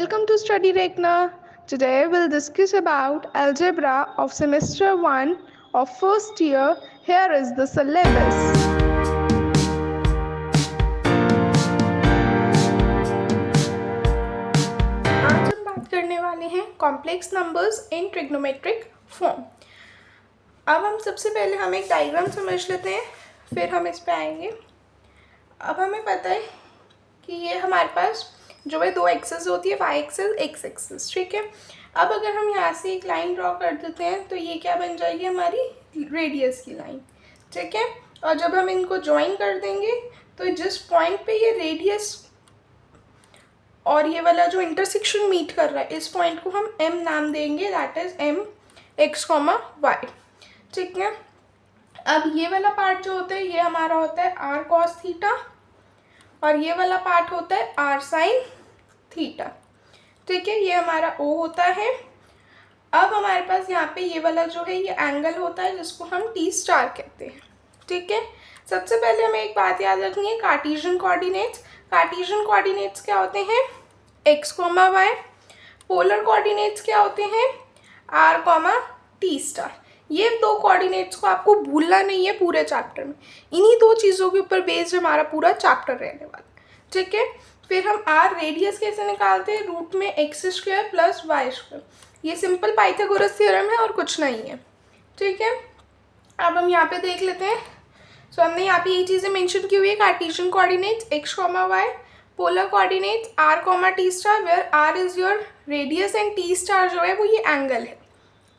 Welcome to Study Rekna. Today we'll discuss about algebra of semester 1 of first year. Here is the syllabus. आज हम बात करने वाले हैं complex numbers in trigonometric form. अब हम सबसे पहले हम एक डायग्राम समझ लेते हैं, फिर हम इस पे आएंगे। अब हमें पता है कि ये हमारे पास जो है दो एक्सेस होती है, वाई एक्सेस एक्स एक्सेस, ठीक है। अब अगर हम यहाँ से एक लाइन ड्रॉ कर देते हैं तो ये क्या बन जाएगी, हमारी रेडियस की लाइन, ठीक है। और जब हम इनको ज्वाइन कर देंगे तो जिस पॉइंट पे ये रेडियस और ये वाला जो इंटरसेक्शन मीट कर रहा है, इस पॉइंट को हम एम नाम देंगे, that is M X comma Y, ठीक है। अब ये वाला पार्ट जो होता है ये हमारा होता है आर कॉस थीटा और ये वाला पार्ट होता है आर साइन थीटा, ठीक है। ये हमारा ओ होता है। अब हमारे पास यहाँ पे ये वाला जो है ये एंगल होता है जिसको हम टी स्टार कहते हैं, ठीक है। सबसे पहले हमें एक बात याद रखनी है, कार्टेशियन कोऑर्डिनेट्स। कार्टेशियन कोऑर्डिनेट्स क्या होते हैं, X comma Y. Polar coordinates क्या होते हैं, आर कॉमा टी स्टार। ये दो कोऑर्डिनेट्स को आपको भूलना नहीं है पूरे चैप्टर में। इन्हीं दो चीज़ों के ऊपर बेस्ड हमारा पूरा चैप्टर रहने वाला, ठीक है। फिर हम आर रेडियस कैसे निकालते हैं, रूट में X square plus Y square. ये सिंपल पाइथागोरस थ्योरम है और कुछ नहीं है, ठीक है। अब हम यहाँ पे देख लेते हैं। सो हमने यहाँ पे ये चीज़ें मेंशन की हुई है, Cartesian coordinates X comma Y, polar coordinates R comma T star, where R is your radius and T star जो है वो ये एंगल है,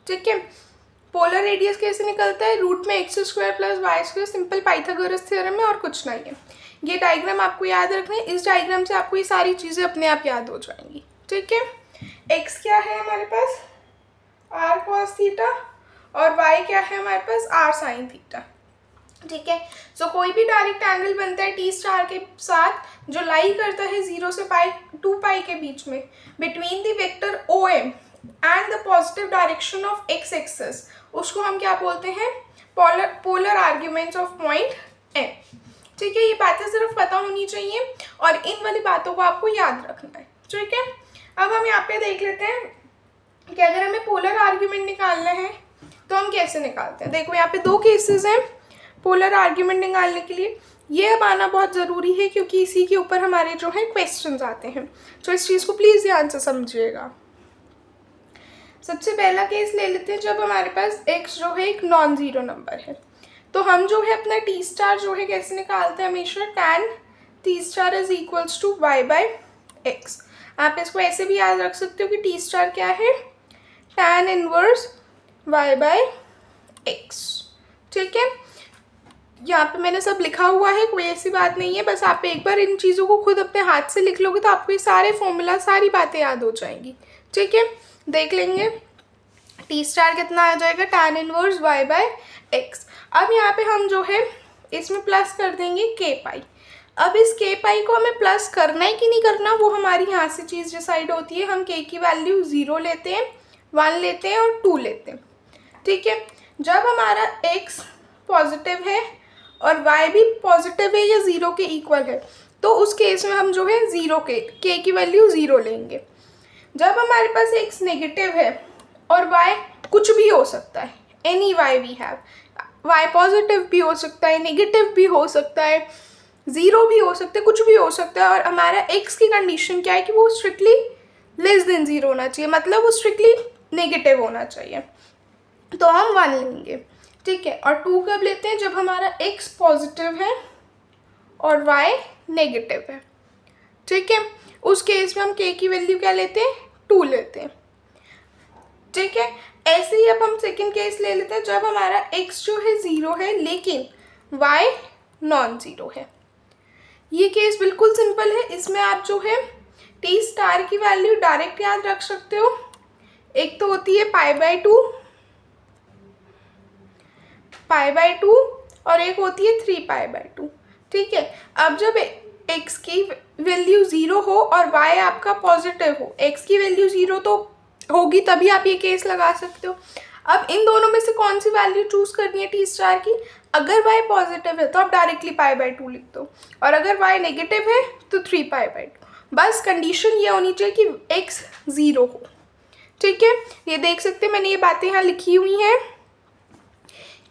ठीक है। पोलर रेडियस कैसे निकलता है, रूट में X square plus Y square, simple Pythagoras theorem है और कुछ नहीं है। ये डायग्राम आपको याद रखना है, इस डायग्राम से आपको ये सारी चीज़ें अपने आप याद हो जाएंगी, ठीक है। एक्स क्या है हमारे पास, आर कॉस थीटा, और वाई क्या है हमारे पास, आर साइन थीटा, ठीक है। सो कोई भी डायरेक्ट एंगल बनता है टी स्टार के साथ जो लाई करता है 0 से पाई 2 पाई के बीच में, between the vector O M and the positive direction of X axis, उसको हम क्या बोलते हैं, polar arguments of point M, ठीक है। ये बातें सिर्फ पता होनी चाहिए और इन वाली बातों को आपको याद रखना है, ठीक है। अब हम यहाँ पे देख लेते हैं कि अगर हमें पोलर आर्ग्यूमेंट निकालना है तो हम कैसे निकालते हैं। देखो यहाँ पे दो केसेस हैं पोलर आर्ग्यूमेंट निकालने के लिए। ये अब आना बहुत ज़रूरी है क्योंकि इसी के ऊपर हमारे जो है क्वेश्चंस आते हैं, तो इस चीज़ को प्लीज़ ध्यान से समझिएगा। सबसे पहला केस ले लेते हैं, जब हमारे पास x जो है एक नॉन ज़ीरो नंबर है, तो हम जो है अपना टी स्टार जो है कैसे निकालते हैं, हमेशा tan T star is equals to y by X. आप इसको ऐसे भी याद रख सकते हो कि टी स्टार क्या है, tan inverse y by x, ठीक है। यहाँ पे मैंने सब लिखा हुआ है, कोई ऐसी बात नहीं है, बस आप एक बार इन चीज़ों को खुद अपने हाथ से लिख लोगे तो आपको ये सारे फॉर्मूला सारी बातें याद हो जाएंगी, ठीक है। देख लेंगे टी स्टार कितना आ जाएगा, tan inverse y by X. अब यहाँ पे हम जो है इसमें प्लस कर देंगे k पाई। अब इस k पाई को हमें प्लस करना है कि नहीं करना, वो हमारी यहाँ से चीज़ डिसाइड होती है। हम k की वैल्यू 0 लेते हैं, 1 लेते हैं और 2 लेते हैं, ठीक है। जब हमारा x पॉजिटिव है और y भी पॉजिटिव है या 0 के इक्वल है, तो उस केस में हम जो है k की वैल्यू 0 लेंगे। जब हमारे पास x नेगेटिव है और y कुछ भी हो सकता है, any y we have, y positive भी हो सकता है, नेगेटिव भी हो सकता है, 0 भी हो सकता है, कुछ भी हो सकता है, और हमारा x की कंडीशन क्या है कि वो स्ट्रिक्टली लेस देन 0 होना चाहिए, मतलब वो स्ट्रिक्टली नेगेटिव होना चाहिए, तो हम 1 लेंगे, ठीक है। और 2 कब लेते हैं, जब हमारा x पॉजिटिव है और y नेगेटिव है, ठीक है। उस केस में हम k की वैल्यू क्या लेते हैं, 2 लेते हैं, ठीक है। ऐसे ही अब हम सेकंड केस ले लेते हैं, जब हमारा x जो है 0 है लेकिन y नॉन ज़ीरो है। ये केस बिल्कुल सिंपल है, इसमें आप जो है टी स्टार की वैल्यू डायरेक्ट याद रख सकते हो। एक तो होती है पाई बाई टू और एक होती है 3 पाई बाई 2, ठीक है। अब जब x की वैल्यू 0 हो और y आपका पॉजिटिव हो, x की वैल्यू 0 तो होगी तभी आप ये केस लगा सकते हो। अब इन दोनों में से कौन सी वैल्यू चूज करनी है टी स्टार की, अगर y पॉजिटिव है तो आप डायरेक्टली पाई बाई 2 लिख दो, और अगर y नेगेटिव है तो 3 पाई बाई 2। बस कंडीशन ये होनी चाहिए कि एक्स 0 हो। ठीक है, ये देख सकते हैं मैंने ये बातें यहाँ लिखी हुई हैं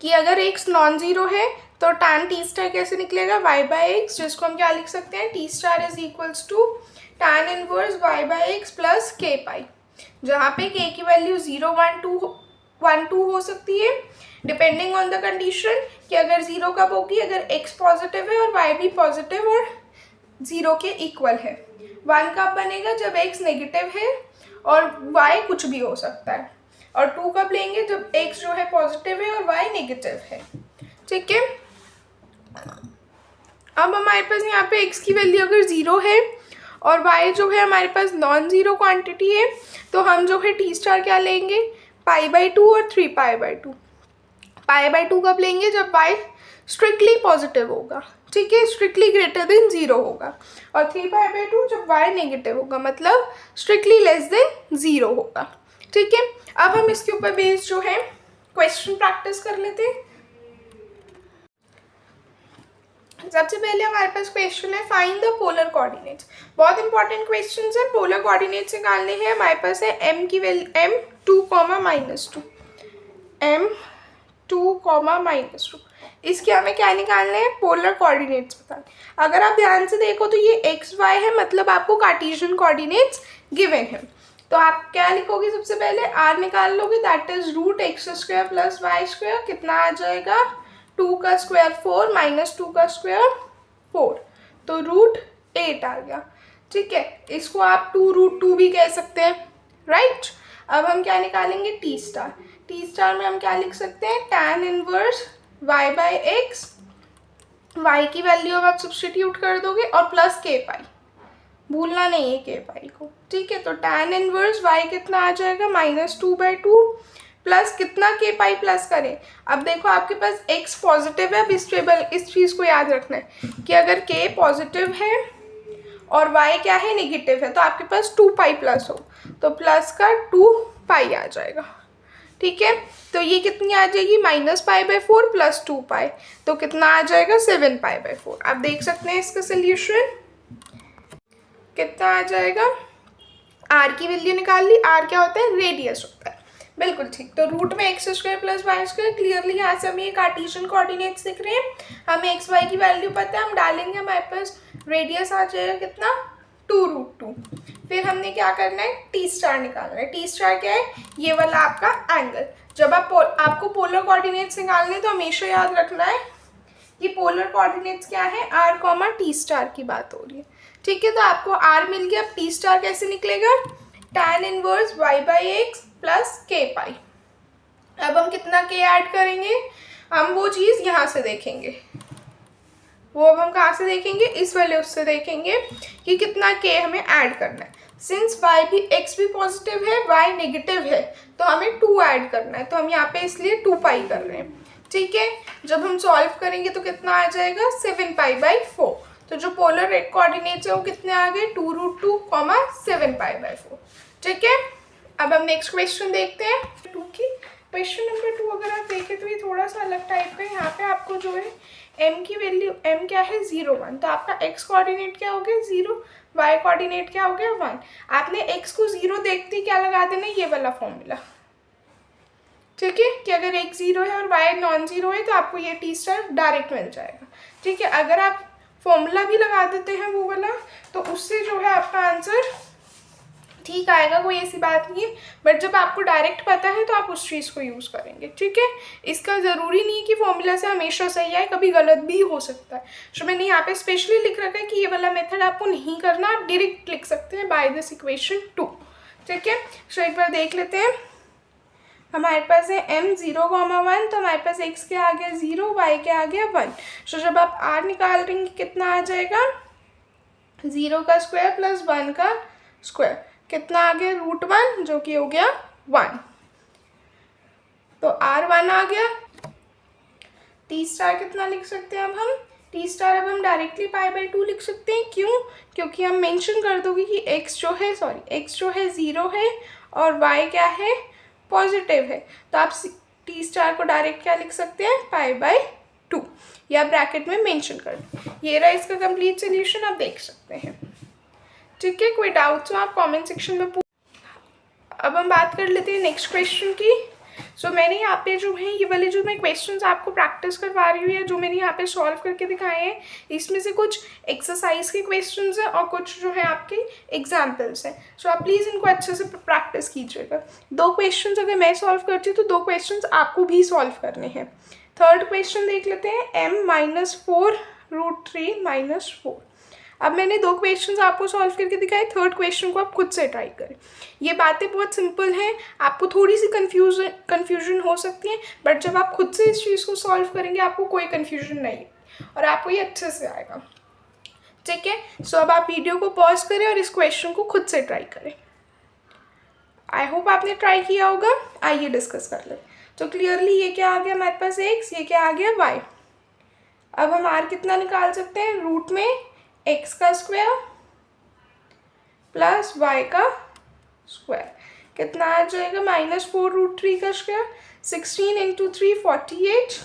कि अगर x नॉन ज़ीरो है तो tan टी स्टार कैसे निकलेगा, y बाई एक्स, जिसको हम क्या लिख सकते हैं, T star is equals to tan inverse y by X plus K pi, जहाँ पे k की वैल्यू 0 1 2 हो सकती है डिपेंडिंग ऑन द कंडीशन कि अगर 0 कब होगी, अगर x पॉजिटिव है और y भी पॉजिटिव और 0 के इक्वल है। 1 कब बनेगा, जब x नेगेटिव है और y कुछ भी हो सकता है। और 2 कब लेंगे, जब x जो है पॉजिटिव है और y नेगेटिव है। ठीक है, अब हमारे पास यहाँ पे x की वैल्यू अगर 0 है और y जो है हमारे पास नॉन ज़ीरो क्वांटिटी है, तो हम जो है टी स्टार क्या लेंगे, π/2 और 3π/2। π/2 कब लेंगे, जब y स्ट्रिक्टली पॉजिटिव होगा। ठीक है, स्ट्रिक्टली ग्रेटर देन 0 होगा। और 3π/2 जब y नेगेटिव होगा, मतलब स्ट्रिक्टली लेस देन 0 होगा। ठीक है, अब हम इसके ऊपर बेस्ड जो है क्वेश्चन प्रैक्टिस कर लेते हैं। सबसे पहले हमारे पास क्वेश्चन है फाइंड द पोलर कोऑर्डिनेट्स। बहुत इंपॉर्टेंट क्वेश्चंस है, पोलर कोऑर्डिनेट्स निकालने हैं। हमारे पास है m की वैल्यू m2, -2, m2, -2, इसके हमें क्या निकालना है, पोलर कोऑर्डिनेट्स बताना। अगर आप ध्यान से देखो तो ये एक्स वाई है, मतलब आपको कार्टेशियन कोऑर्डिनेट्स गिवन है। तो आप क्या लिखोगे, सबसे पहले r निकाल लोगे, that is √x² plus y², कितना आ जाएगा, 2 का स्क्वायर 4 -2 का स्क्वायर 4, तो √8 आ गया। ठीक है, इसको आप 2√2 भी कह सकते हैं, राइट। अब हम क्या निकालेंगे, टी स्टार। टी स्टार में हम क्या लिख सकते हैं, tan inverse y by x, y की वैल्यू अब आप सब्स्टिट्यूट कर दोगे और प्लस के पाई, भूलना नहीं है के पाई को। ठीक है, तो tan इनवर्स y कितना आ जाएगा, -2/2 प्लस कितना के पाई प्लस करें। अब देखो आपके पास x पॉजिटिव है, अब इस चीज़ को याद रखना है कि अगर k पॉजिटिव है और y क्या है, नेगेटिव है, तो आपके पास 2π प्लस हो, तो प्लस का 2π आ जाएगा। ठीक है, तो ये कितनी आ जाएगी, -π/4 प्लस 2π, तो कितना आ जाएगा, 7π/4। आप देख सकते हैं इसका सोल्यूशन कितना आ जाएगा। r की वैल्यू निकाल ली, r क्या होता है, रेडियस होता है, बिल्कुल ठीक। तो रूट में x² प्लस y², क्लियरली यहाँ से हमें ये कार्टेशियन कोऑर्डिनेट्स दिख रहे हैं, हमें x y की वैल्यू पता है, हम डालेंगे, हमारे पास रेडियस आ जाएगा कितना, 2√2। फिर हमने क्या करना है, टी स्टार निकालना है। टी स्टार क्या है, ये वाला आपका एंगल। जब आपको पोलर कोऑर्डिनेट्स निकालने तो हमेशा याद रखना है कि पोलर कोऑर्डिनेट्स क्या है, r, टी स्टार की बात हो रही है। ठीक है, तो आपको r मिल गया, अब टी स्टार कैसे निकलेगा, tan inverse y by X plus K पाई। अब हम कितना k ऐड करेंगे, हम वो चीज़ यहाँ से देखेंगे, वो अब हम कहाँ से देखेंगे, इस वाले उससे देखेंगे कि कितना k हमें ऐड करना है। सिंस y भी x भी पॉजिटिव है, y नेगेटिव है, तो हमें 2 ऐड करना है, तो हम यहाँ पे इसलिए 2π कर रहे हैं। ठीक है, जब हम सॉल्व करेंगे तो कितना आ जाएगा, 7π/4। तो जो पोलर कोऑर्डिनेट्स है वो कितने आ गए, 2√2, 7π/4। ठीक है, अब हम नेक्स्ट क्वेश्चन देखते हैं 2 की। क्वेश्चन नंबर 2 अगर आप देखें तो ये थोड़ा सा अलग टाइप का है। यहाँ पे आपको जो है m की वैल्यू, m क्या है, 0 1, तो आपका x कोऑर्डिनेट क्या हो गया, 0, y कोऑर्डिनेट क्या हो गया, 1। आपने x को 0 देखते ही क्या लगा देना, ये वाला फॉर्मूला। ठीक है, कि अगर x 0 है और y नॉन ज़ीरो है तो आपको ये टी स्टार डायरेक्ट मिल जाएगा। ठीक है, अगर आप फॉर्मूला भी लगा देते हैं वो वाला, तो उससे जो है आपका आंसर ठीक आएगा, कोई ऐसी बात नहीं है। बट जब आपको डायरेक्ट पता है तो आप उस चीज़ को यूज़ करेंगे। ठीक है, इसका ज़रूरी नहीं कि फॉर्मूला से हमेशा सही आए, कभी गलत भी हो सकता है। तो मैंने यहाँ पे स्पेशली लिख रखा है कि ये वाला मेथड आपको नहीं करना, आप डायरेक्ट लिख सकते हैं बाय दिस इक्वेशन 2। ठीक है, तो एक बार देख लेते हैं। हमारे पास है m 0, 1, तो हमारे पास x के आ गया 0, y के आ गया 1। तो जब आप r निकाल देंगे कितना आ जाएगा, 0 का स्क्वायर प्लस 1 का स्क्वायर, कितना आ गया, √1, जो कि हो गया 1। तो r1 आ गया। टी स्टार कितना लिख सकते हैं अब हम, टी स्टार अब हम डायरेक्टली π/2 लिख सकते हैं। क्यों, क्योंकि हम मेंशन कर दोगे कि x जो है 0 है और y क्या है, पॉजिटिव है, तो आप टी स्टार को डायरेक्ट क्या लिख सकते हैं, π/2, या ब्रैकेट में मेंशन कर दो। ये रहा इसका कंप्लीट सोल्यूशन, आप देख सकते हैं। ठीक है, कोई डाउट्स हो आप कमेंट सेक्शन में अब हम बात कर लेते हैं नेक्स्ट क्वेश्चन की। सो मैंने यहाँ पे जो है ये वाले जो मैं क्वेश्चंस आपको प्रैक्टिस करवा रही हूँ या जो मैंने यहाँ पे सॉल्व करके दिखाए हैं, इसमें से कुछ एक्सरसाइज के क्वेश्चंस हैं और कुछ जो है आपके एग्जाम्पल्स हैं। सो आप प्लीज़ इनको अच्छे से प्रैक्टिस कीजिएगा। 2 क्वेश्चंस अगर मैं सॉल्व करती हूँ तो 2 क्वेश्चंस आपको भी सॉल्व करने हैं। थर्ड क्वेश्चन देख लेते हैं, m-4√3-4। अब मैंने 2 क्वेश्चंस आपको सॉल्व करके दिखाए, थर्ड क्वेश्चन को आप खुद से ट्राई करें। ये बातें बहुत सिंपल हैं, आपको थोड़ी सी कन्फ्यूजन हो सकती है, बट जब आप खुद से इस चीज़ को सॉल्व करेंगे आपको कोई कन्फ्यूजन नहीं और आपको ये अच्छे से आएगा। ठीक है, सो अब आप वीडियो को पॉज करें और इस क्वेश्चन को खुद से ट्राई करें। आई होप आपने ट्राई किया होगा। आइए डिस्कस कर लें। तो क्लियरली ये क्या आ गया हमारे पास x, ये क्या आ गया y। अब हम r कितना निकाल सकते हैं, रूट में x का स्क्वायर प्लस y का स्क्वायर कितना आ जाएगा, -4√3 का स्क्वायर, 16 × 3 48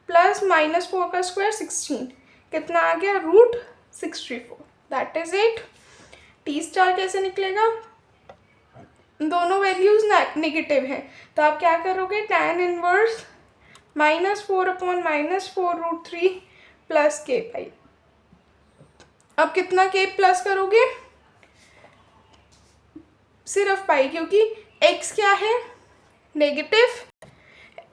प्लस -4 का स्क्वायर 16 कितना आ गया, √64। That is it. T star कैसे निकलेगा, दोनों वैल्यूज नेगेटिव हैं तो आप क्या करोगे, tan इनवर्स -4/-4√3 प्लस k पाई। अब कितना k प्लस करोगे, सिर्फ पाई, क्योंकि x क्या है, नेगेटिव,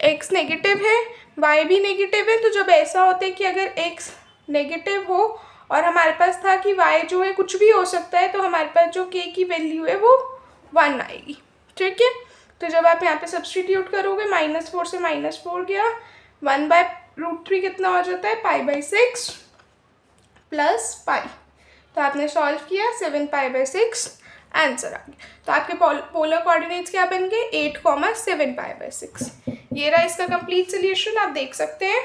x नेगेटिव है, y भी नेगेटिव है। तो जब ऐसा होता है कि अगर x नेगेटिव हो और हमारे पास था कि y जो है कुछ भी हो सकता है, तो हमारे पास जो k की वैल्यू है वो 1 आएगी। ठीक है, तो जब आप यहाँ पे सब्सटीट्यूट करोगे, -4 से -4 गया, 1/√3 कितना हो जाता है, π/6 प्लस पाई। तो आपने सॉल्व किया, 7π/6 आंसर आ गया। तो आपके पोलर कोऑर्डिनेट्स क्या बन गए, 8,7π/6। ये रहा इसका कंप्लीट सोल्यूशन। आप देख सकते हैं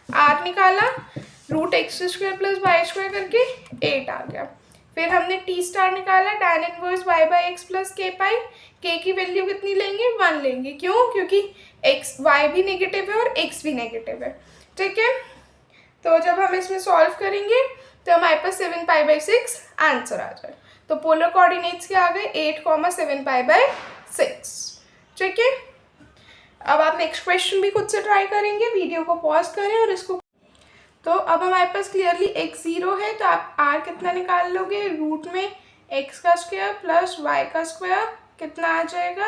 r निकाला, √x² प्लस y² करके 8 आ गया। फिर हमने टी स्टार निकाला, tan inverse y/x plus k पाई। k की वैल्यू कितनी लेंगे, 1 लेंगे। क्यों, क्योंकि y भी नेगेटिव है और x भी नेगेटिव है। ठीक है, तो जब हम इसमें सॉल्व करेंगे तो हमारे पास 7π/6 आंसर आ जाए। तो पोलर कोऑर्डिनेट्स क्या आ गए, 8,7π/6। ठीक है, अब आप नेक्स्ट क्वेश्चन भी खुद से ट्राई करेंगे, वीडियो को पॉज करें और इसको। तो अब हमारे पास क्लियरली x 0 है, तो आप r कितना निकाल लोगे, रूट में x का स्क्वायर प्लस y का स्क्वायर कितना आ जाएगा,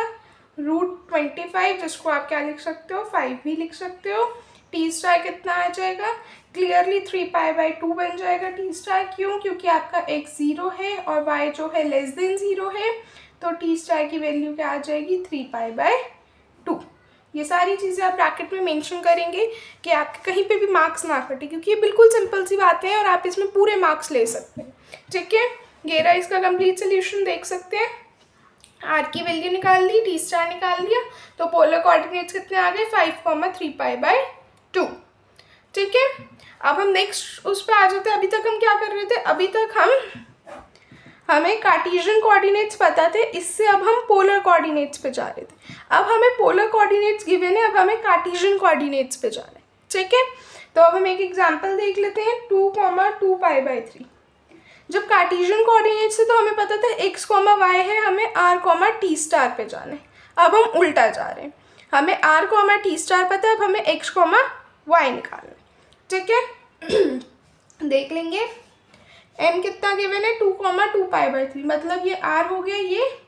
√25, जिसको आप क्या लिख सकते हो, 5 भी लिख सकते हो। टी स्टार कितना आ जाएगा, क्लियरली 3π/2 बन जाएगा टी स्टार। क्यों, क्योंकि आपका x 0 है और y जो है <0 है, तो टी स्टार की वैल्यू क्या आ जाएगी, 3π/2। ये सारी चीज़ें आप ब्रैकेट में मेंशन करेंगे कि आपके कहीं पे भी मार्क्स ना कटे, क्योंकि ये बिल्कुल सिंपल सी बातें हैं और आप इसमें पूरे मार्क्स ले सकते हैं। ठीक है, ये रहा इसका कंप्लीट सोल्यूशन। देख सकते हैं आर की वैल्यू निकाल ली, टी स्टार निकाल लिया, तो पोलर कोऑर्डिनेट्स कितने आ गए, 5,3π/2। ठीक है, अब हम नेक्स्ट उस पर आ जाते हैं। अभी तक हम क्या कर रहे थे, अभी तक हमें कार्टेशियन कोऑर्डिनेट्स पता थे, इससे अब हम पोलर कोऑर्डिनेट्स पे जा रहे थे। अब हमें पोलर कोऑर्डिनेट्स गिवन है, अब हमें कार्टेशियन कोऑर्डिनेट्स पे जाना है। ठीक है, तो अब हम एक एग्जांपल देख लेते हैं, 2,2π/3। जब कार्टेशियन कोऑर्डिनेट्स है तो हमें पता था x, y है, हमें r, t स्टार पे जाना है। अब हम उल्टा जा रहे हैं, हमें r, t स्टार पता है, अब हमें x, y निकालना है। ठीक है, देख लेंगे m कितना गिवन है, 2,2π/3, मतलब ये r हो गया, ये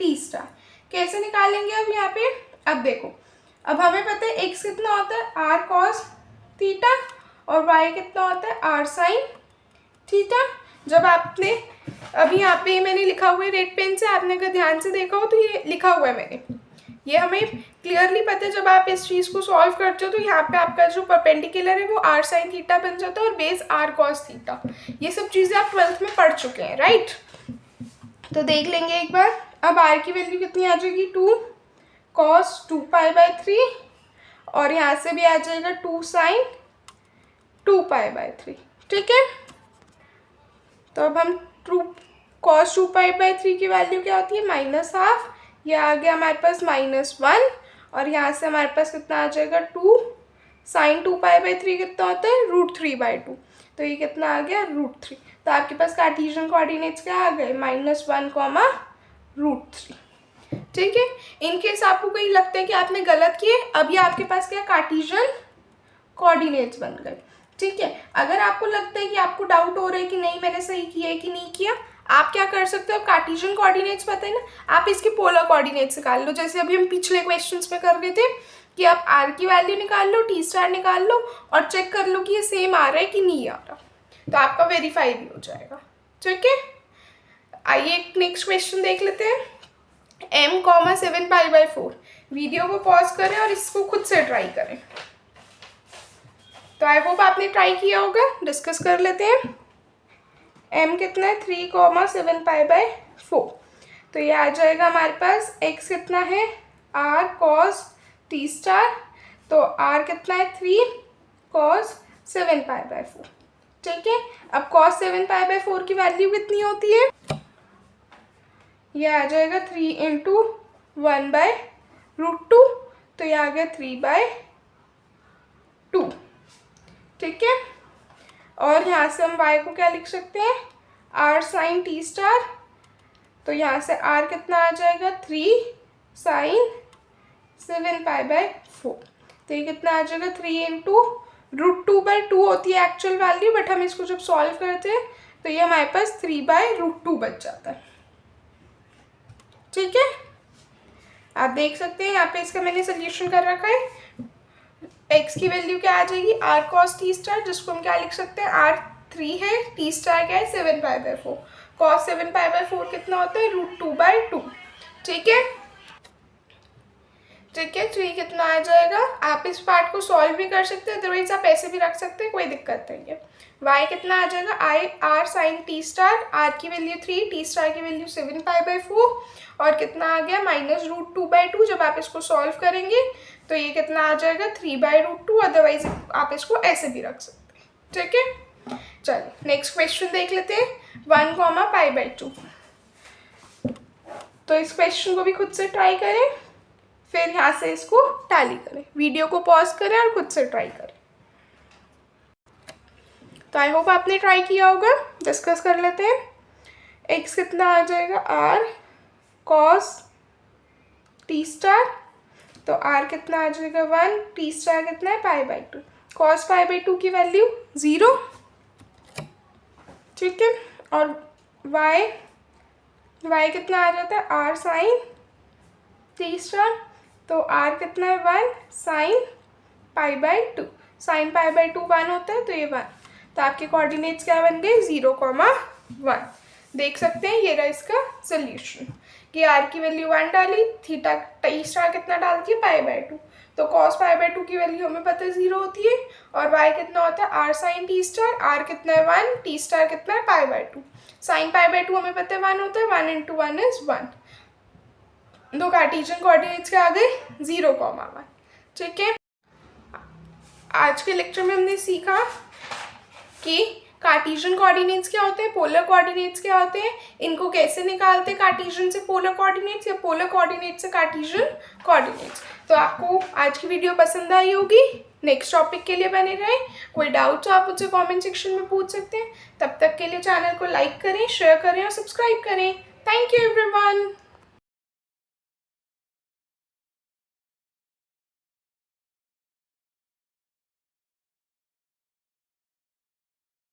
t स्टार। कैसे निकालेंगे अब यहाँ पे, अब देखो, अब हमें पता है x कितना होता है, r cos थीटा, और y कितना होता है, r sin थीटा। जब आपने अभी यहाँ पे मैंने लिखा हुआ है रेड पेन से, आपने अगर ध्यान से देखा हो तो ये लिखा हुआ है मैंने, ये हमें क्लियरली पता है। जब आप इस चीज़ को सॉल्व करते हो तो यहाँ पे आपका जो परपेंडिकुलर है वो r sin थीटा बन जाता है और बेस r cos थीटा। ये सब चीज़ें आप 12th में पढ़ चुके हैं, राइट। तो देख लेंगे एक बार, अब r की वैल्यू कितनी आ जाएगी, 2 cos 2π/3, और यहाँ से भी आ जाएगा 2 sin 2π/3। ठीक है, तो अब हम cos 2π/3 की वैल्यू क्या होती है, -½ ये आ गया हमारे पास -1, और यहाँ से हमारे पास कितना आ जाएगा, 2 sin 2π/3 कितना होता है, √3/2। तो ये कितना आ गया √3। तो आपके पास कार्टेशियन कोऑर्डिनेट्स क्या आ गए, -1, √3। ठीक है। इन केस आपको कहीं लगता है कि आपने गलत किए, अब ये आपके पास क्या कार्टेशियन कोऑर्डिनेट्स बन गए। ठीक है। अगर आपको लगता है कि आपको डाउट हो रहा है कि नहीं मैंने सही किया है कि नहीं किया, आप क्या कर सकते हो, कार्टेशियन कोऑर्डिनेट्स पता है ना, आप इसके पोलर कोऑर्डिनेट्स निकाल लो। जैसे अभी हम पिछले क्वेश्चंस में कर रहे थे कि आप आर की वैल्यू निकाल लो, टी स्टार निकाल लो और चेक कर लो कि ये सेम आ रहा है कि नहीं आ रहा, तो आपका वेरीफाई भी हो जाएगा। ठीक है। आइए एक नेक्स्ट क्वेश्चन देख लेते हैं। m,7π/4। वीडियो को पॉज करें और इसको खुद से ट्राई करें। तो आई होप आपने ट्राई किया होगा। डिस्कस कर लेते हैं। m कितना है, 3,7π/4। तो ये आ जाएगा हमारे पास x कितना है, r cos t स्टार, तो r कितना है 3 cos 7π/4। ठीक है। अब cos 7π/4 की वैल्यू कितनी होती है, ये आ जाएगा 3 × 1/√2, तो ये आ गया 3/2। ठीक है। और यहाँ से हम y को क्या लिख सकते हैं, r sin t स्टार, तो यहाँ से r कितना आ जाएगा 3 sin 7π/4। तो ये कितना आ जाएगा 3 × √2/2 होती है एक्चुअल वैल्यू, बट हम इसको जब सॉल्व करते हैं तो ये हमारे पास 3/√2 बच जाता है। ठीक है। आप देख सकते हैं यहाँ पे इसका मैंने सोल्यूशन कर रखा है। x की वैल्यू क्या आ जाएगी, r cos t स्टार, जिसको हम क्या लिख सकते हैं, r 3 है, t स्टार क्या है 7π/4। cos 7π/4 कितना होता है, √2/2। ठीक है। ठीक है। तो ये कितना आ जाएगा, आप इस पार्ट को सॉल्व भी कर सकते हैं, अदरवाइज आप ऐसे भी रख सकते हैं, कोई दिक्कत नहीं है। y कितना आ जाएगा, r sin t star, r की वैल्यू 3, t स्टार की वैल्यू 7π/4 और कितना आ गया -√2/2। जब आप इसको सॉल्व करेंगे तो ये कितना आ जाएगा 3/√2, अदरवाइज आप इसको ऐसे भी रख सकते हैं। ठीक है। चलिए नेक्स्ट क्वेश्चन देख लेते हैं। 1, π/2। तो इस क्वेश्चन को भी खुद से ट्राई करें, फिर यहाँ से इसको टैली करें। वीडियो को पॉज करें और खुद से ट्राई करें। तो आई होप आपने ट्राई किया होगा। डिस्कस कर लेते हैं। x कितना आ जाएगा, r cos t स्टार, तो r कितना आ जाएगा 1, t स्टार कितना है π/2। cos π/2 की वैल्यू 0। ठीक है। और y कितना आ जाता है, r sin t स्टार, तो r कितना है 1 sin π/2। sin π/2 1 होता है, तो ये 1। तो आपके कोऑर्डिनेट्स क्या बन गए, 0,1। देख सकते हैं ये रहा इसका सोल्यूशन कि r की वैल्यू 1 डाली, थीटा टी स्टार कितना डालती है π/2, तो cos π/2 की वैल्यू हमें पता है 0 होती है। और y कितना होता है, r sin t star, r कितना है 1, t स्टार कितना है π/2। sin π/2 हमें पता है 1 होता है, 1 × 1 = 1। दो कार्टेशियन कोऑर्डिनेट्स क्या आ गए, 0,1। ठीक है। आज के लेक्चर में हमने सीखा कि कार्टेशियन कोऑर्डिनेट्स क्या होते हैं, पोलर कोऑर्डिनेट्स क्या होते हैं, इनको कैसे निकालते हैं कार्टेशियन से पोलर कोऑर्डिनेट्स या पोलर कोऑर्डिनेट्स से कार्टेशियन कोऑर्डिनेट्स। तो आपको आज की वीडियो पसंद आई होगी। नेक्स्ट टॉपिक के लिए बने रहें। कोई डाउट तो आप मुझसे कमेंट सेक्शन में पूछ सकते हैं। तब तक के लिए चैनल को लाइक करें, शेयर करें और सब्सक्राइब करें। Thank you everyone.